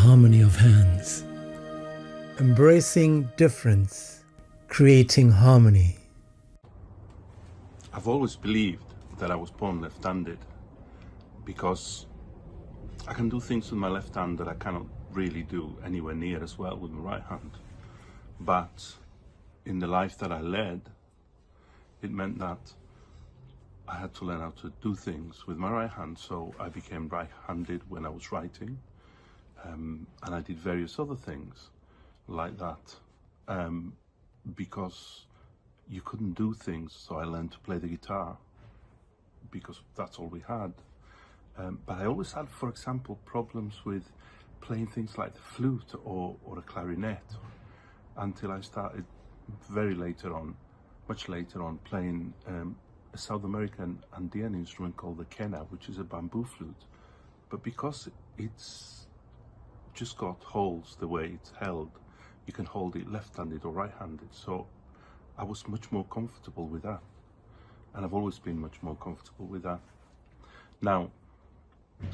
harmony of hands. Embracing difference, creating harmony. I've always believed that I was born left-handed because I can do things with my left hand that I cannot really do anywhere near as well with my right hand. But in the life that I led, it meant that I had to learn how to do things with my right hand. So I became right-handed when I was writing, and I did various other things like that because you couldn't do things. So I learned to play the guitar because that's all we had. But I always had, for example, problems with playing things like the flute or a clarinet until I started very later on, much later on, playing a South American Andean instrument called the quena, which is a bamboo flute. But because it's just got holes the way it's held, you can hold it left-handed or right-handed. So I was much more comfortable with that. And I've always been much more comfortable with that. Now,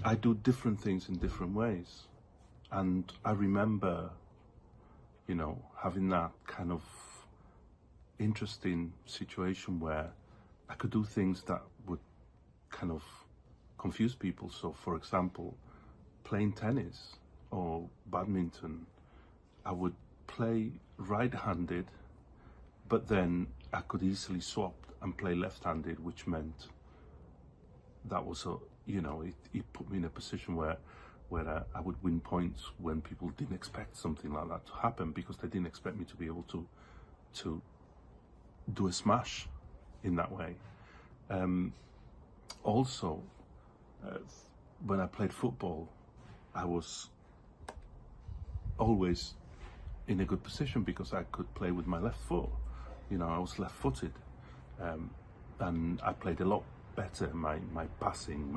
I do different things in different ways. And I remember, you know, having that kind of interesting situation where I could do things that would kind of confuse people. So, for example, playing tennis or badminton, I would play right-handed, but then I could easily swap and play left-handed, which meant that was a, you know, it put me in a position where I would win points when people didn't expect something like that to happen, because they didn't expect me to be able to do a smash in that way. Also, when I played football, I was always in a good position because I could play with my left foot. You know, I was left-footed, and I played a lot better. My passing,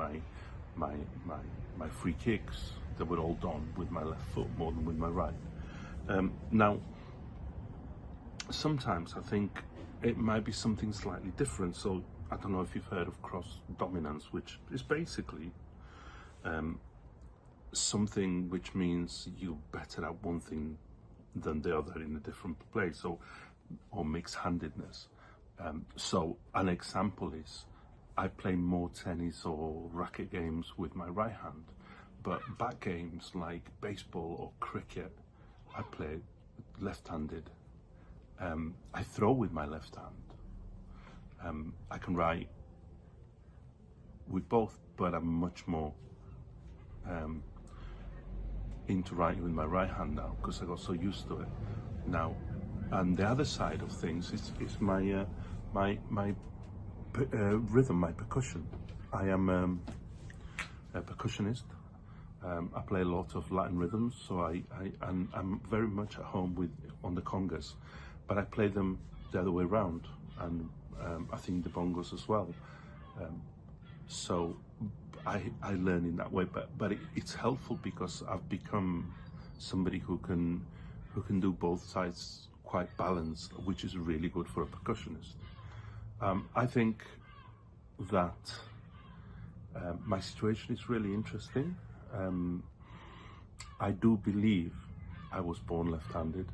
my free kicks, they were all done with my left foot more than with my right. Now, sometimes I think it might be something slightly different. So I don't know if you've heard of cross dominance, which is basically something which means you're better at one thing than the other in a different place, or mixed-handedness. So an example is, I play more tennis or racket games with my right hand, but bat games like baseball or cricket, I play left-handed. I throw with my left hand. I can write with both, but I'm much more into writing with my right hand now because I got so used to it now. And the other side of things is my rhythm, my percussion. I am a percussionist. I play a lot of Latin rhythms, so I'm very much at home on the congas, but I play them the other way around, and I think the bongos as well. So I learn in that way, but it's helpful because I've become somebody who can do both sides quite balanced, which is really good for a percussionist. I think that my situation is really interesting. I do believe I was born left-handed,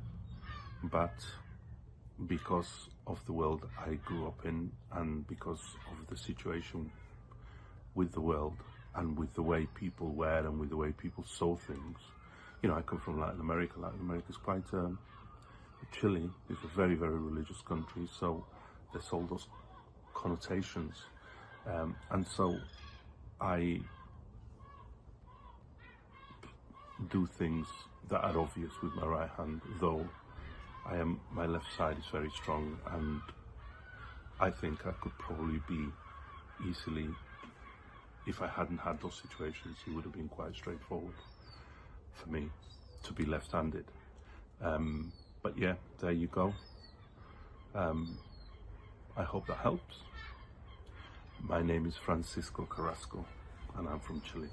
but because of the world I grew up in, and because of the situation with the world and with the way people were and with the way people saw things. You know, I come from Latin America. Latin America is quite Chile is a very, very religious country, so there's all those connotations, and so I do things that are obvious with my right hand, though my left side is very strong, and I think I could probably be easily, if I hadn't had those situations, it would have been quite straightforward for me to be left-handed. But yeah, there you go. I hope that helps. My name is Francisco Carrasco, and I'm from Chile.